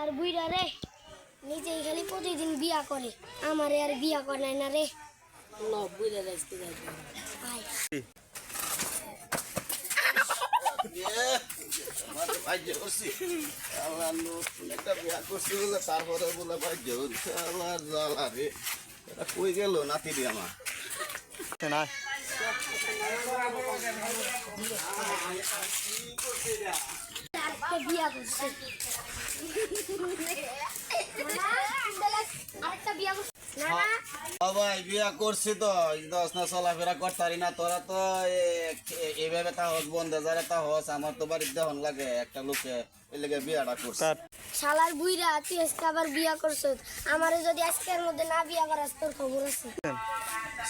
শালার বুইরা রে নিজেই খালি প্রতিদিন বিয়া করে আমারে আর বিয়া করে না রে বুইরা রাস্তে যাই তারপরে বলে ভাই কই গেল নাতি দিয়ে আমার বিয়া করছে আরেকটা বিয়া করছে ভাই বিয়া করছি তো দশ না চলাফেরা করতারি না তোরা তো এইভাবে তাহস বন্ধে যারে তাহস আমার তো বাড়িতে দেহন লাগে একটা লোকে এই লেগে বিয়াটা করছে শালার বুইরা তুই আজকে আবার বিয়া করছিস আমারে যদি আজকের মধ্যে না বিয়া করাস তোর খবর আছে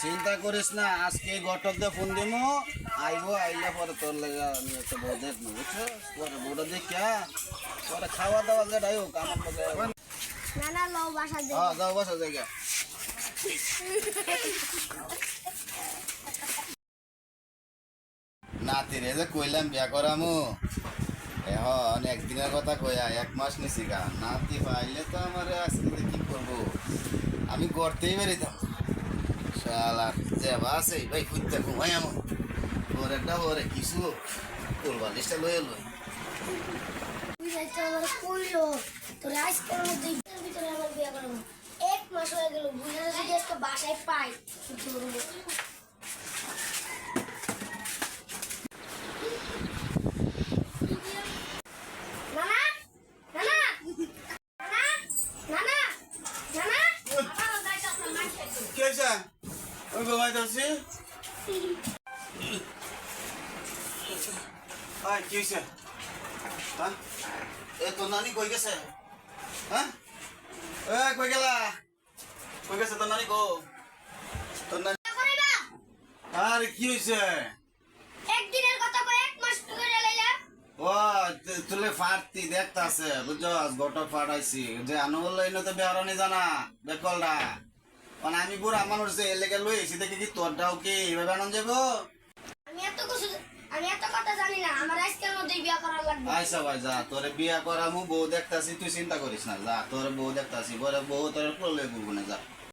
চিন্তা করিস না আজকে ঘটক দিয়ে ফোন দিমু আইবো আইলে পরে তোর লেগে আমি একটা বউ দেখবো বুঝছো পরে বউটা দেখিয়া পরে খাওয়া দাওয়া যেটা হোক আমার লগে না না লও বাসা দে হ্যাঁ যাও বাসা জায়গা নাতি রে যে কইলাম বিয়া করামু এখন একদিনের কথা কইয়া 1 মাস নিছি গা নাতি পাইলে তো আমার আজকে কি করবো আমি করতেই বেরিতাম শালা যে বাসে ভাই খুঁজতে ঘুমাই এমন ওর একটা ওরে কিছু করবা লিস্টটা লয়ে লই বুইরা তো আমার কইলো তোর আজকের মধ্যে ভিতরে আমার বিয়া করাবো 1 মাস হয়ে গেল বুইরা যদি আজকে বাসায় পাই ধরবো ওই বাবাই ধরছি কি হয়েছে হ্যাঁ এ তোর নানি কই গেছে হ্যাঁ এ কই গেলা কই গেছে তোর নানি গো তোর নানি আরে কি হয়েছে একদিনের কথা কই 1 মাস ধরে লাইলা ও তুলে ফাটতি দেখতাছে বুঝছো গোটা ফাটাইছি যে আনো বললো এনে তো বেহারানি জানা বেকলটা মানে আমি বুড়া মানুষ যে এলাকা লই এসে দেখে কি তোরটাও কি এইভাবে আনন্দ যাবো আমি এত কথা জানি না আমার আজকের মধ্যেই বিয়া করা লাগবে আচ্ছা ভাই যা তোরে বিয়া করামু বউ দেখতাছি তুই চিন্তা করিস না যা তোর বউ দেখতাছি বউ তোর প্রলে করবো না যা